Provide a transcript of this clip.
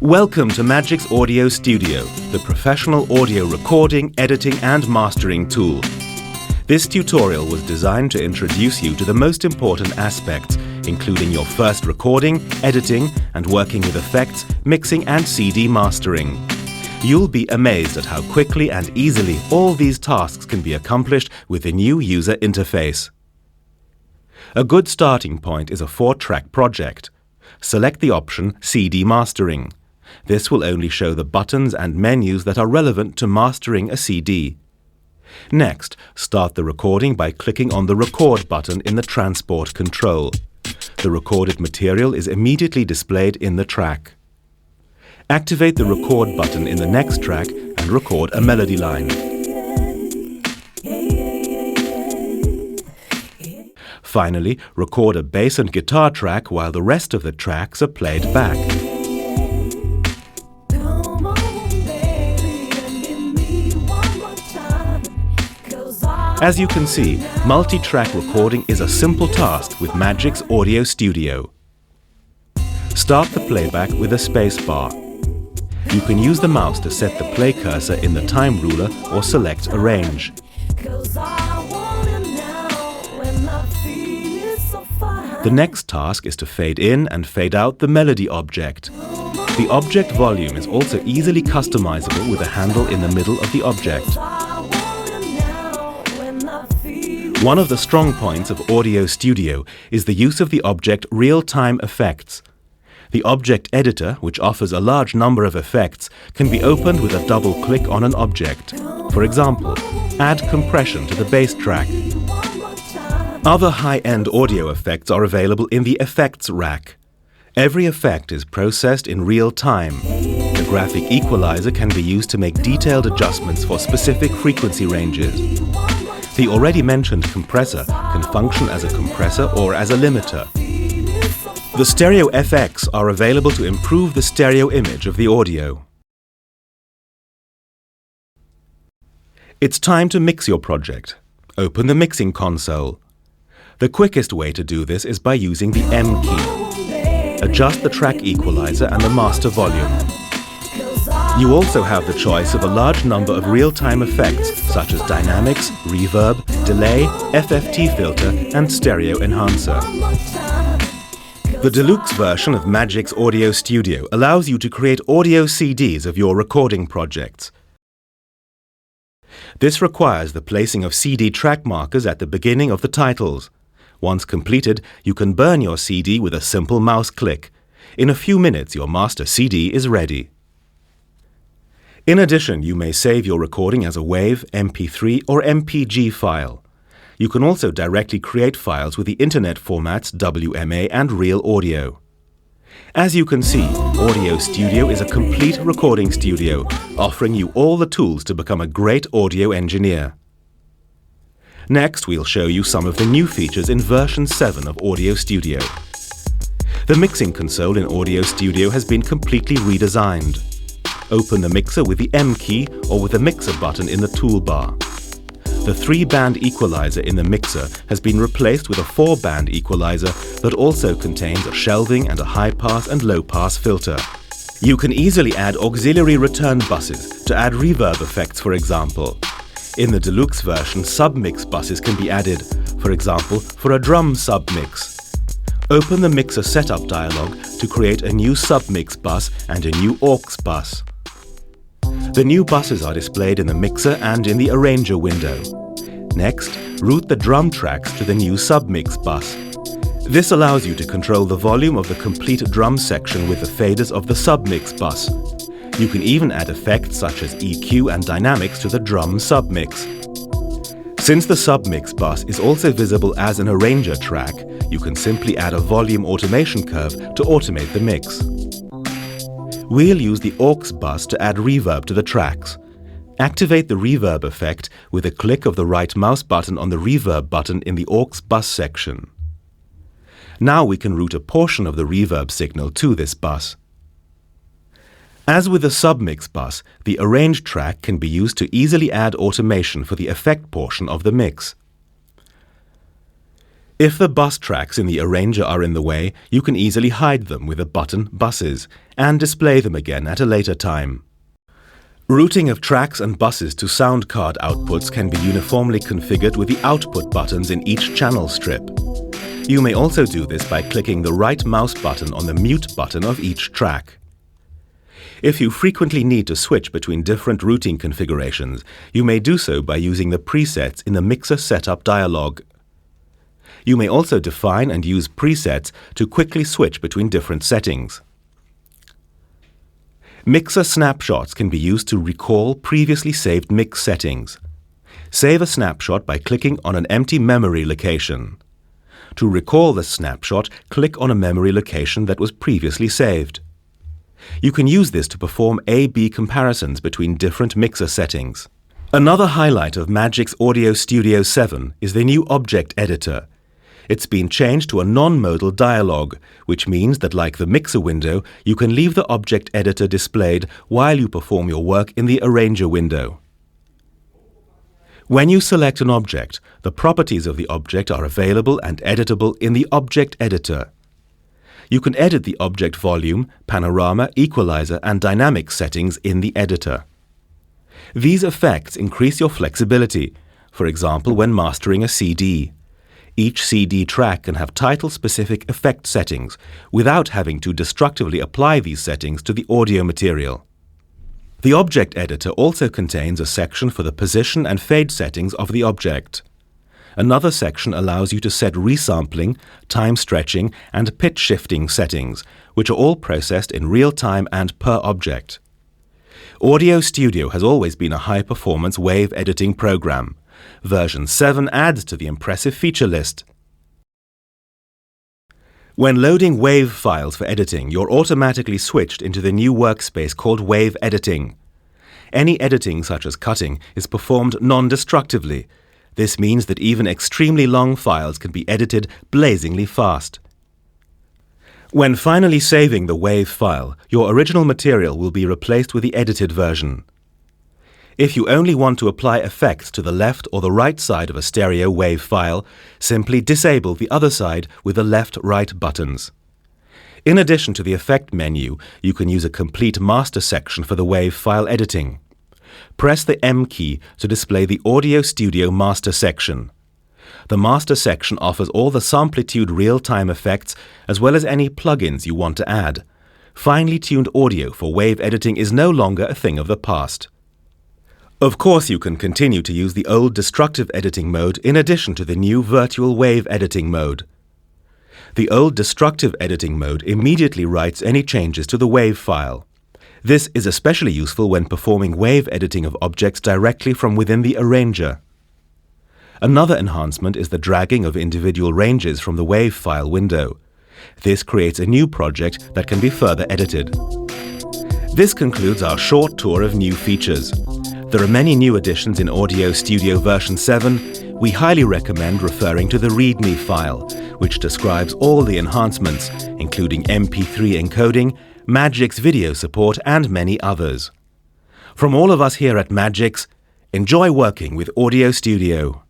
Welcome to Magix Audio Studio, the professional audio recording, editing and mastering tool. This tutorial was designed to introduce you to the most important aspects, including your first recording, editing and working with effects, mixing and CD mastering. You'll be amazed at how quickly and easily all these tasks can be accomplished with the new user interface. A good starting point is a 4-track project. Select the option CD Mastering. This will only show the buttons and menus that are relevant to mastering a CD. Next, start the recording by clicking on the Record button in the transport control. The recorded material is immediately displayed in the track. Activate the Record button in the next track and record a melody line. Finally, record a bass and guitar track while the rest of the tracks are played back. As you can see, multi-track recording is a simple task with Magix Audio Studio. Start the playback with a space bar. You can use the mouse to set the play cursor in the time ruler or select Arrange. The next task is to fade in and fade out the melody object. The object volume is also easily customizable with a handle in the middle of the object. One of the strong points of Audio Studio is the use of the object real-time effects. The object editor, which offers a large number of effects, can be opened with a double click on an object. For example, add compression to the bass track. Other high-end audio effects are available in the Effects rack. Every effect is processed in real time. The graphic equalizer can be used to make detailed adjustments for specific frequency ranges. The already mentioned compressor can function as a compressor or as a limiter. The stereo FX are available to improve the stereo image of the audio. It's time to mix your project. Open the mixing console. The quickest way to do this is by using the M key. Adjust the track equalizer and the master volume. You also have the choice of a large number of real-time effects such as dynamics, reverb, delay, FFT filter and stereo enhancer. The Deluxe version of Magix Audio Studio allows you to create audio CDs of your recording projects. This requires the placing of CD track markers at the beginning of the titles. Once completed, you can burn your CD with a simple mouse click. In a few minutes, your master CD is ready. In addition, you may save your recording as a WAV, MP3 or MPG file. You can also directly create files with the internet formats WMA and Real Audio. As you can see, Audio Studio is a complete recording studio, offering you all the tools to become a great audio engineer. Next, we'll show you some of the new features in version 7 of Audio Studio. The mixing console in Audio Studio has been completely redesigned. Open the mixer with the M key or with the mixer button in the toolbar. The 3-band equalizer in the mixer has been replaced with a 4-band equalizer that also contains a shelving and a high-pass and low-pass filter. You can easily add auxiliary return buses to add reverb effects, for example. In the Deluxe version, submix buses can be added, for example, for a drum submix. Open the mixer setup dialog to create a new submix bus and a new aux bus. The new buses are displayed in the mixer and in the arranger window. Next, route the drum tracks to the new submix bus. This allows you to control the volume of the complete drum section with the faders of the submix bus. You can even add effects such as EQ and dynamics to the drum submix. Since the submix bus is also visible as an arranger track, you can simply add a volume automation curve to automate the mix. We'll use the aux bus to add reverb to the tracks. Activate the reverb effect with a click of the right mouse button on the reverb button in the aux bus section. Now we can route a portion of the reverb signal to this bus. As with the submix bus, the arrange track can be used to easily add automation for the effect portion of the mix. If the bus tracks in the arranger are in the way, you can easily hide them with the button Buses and display them again at a later time. Routing of tracks and buses to sound card outputs can be uniformly configured with the output buttons in each channel strip. You may also do this by clicking the right mouse button on the mute button of each track. If you frequently need to switch between different routing configurations, you may do so by using the presets in the Mixer Setup dialog. You may also define and use presets to quickly switch between different settings. Mixer snapshots can be used to recall previously saved mix settings. Save a snapshot by clicking on an empty memory location. To recall the snapshot, click on a memory location that was previously saved. You can use this to perform A/B comparisons between different mixer settings. Another highlight of Magix Audio Studio 7 is the new object editor. It's been changed to a non-modal dialog, which means that, like the mixer window, you can leave the object editor displayed while you perform your work in the arranger window. When you select an object, the properties of the object are available and editable in the object editor. You can edit the object volume, panorama, equalizer, and dynamic settings in the editor. These effects increase your flexibility, for example when mastering a CD. Each CD track can have title-specific effect settings without having to destructively apply these settings to the audio material. The object editor also contains a section for the position and fade settings of the object. Another section allows you to set resampling, time stretching, and pitch shifting settings, which are all processed in real time and per object. Audio Studio has always been a high-performance wave editing program. Version 7 adds to the impressive feature list. When loading WAV files for editing, you're automatically switched into the new workspace called Wave Editing. Any editing, such as cutting, is performed non-destructively. This means that even extremely long files can be edited blazingly fast. When finally saving the WAV file, your original material will be replaced with the edited version. If you only want to apply effects to the left or the right side of a stereo WAV file, simply disable the other side with the left-right buttons. In addition to the effect menu, you can use a complete master section for the WAV file editing. Press the M key to display the Audio Studio Master section. The Master section offers all the Samplitude real-time effects as well as any plugins you want to add. Finely tuned audio for wave editing is no longer a thing of the past. Of course, you can continue to use the old destructive editing mode in addition to the new virtual wave editing mode. The old destructive editing mode immediately writes any changes to the wave file. This is especially useful when performing wave editing of objects directly from within the arranger. Another enhancement is the dragging of individual ranges from the wave file window. This creates a new project that can be further edited. This concludes our short tour of new features. There are many new additions in Audio Studio version 7. We highly recommend referring to the README file, which describes all the enhancements, including MP3 encoding, Magix video support, and many others. From all of us here at Magix, enjoy working with Audio Studio.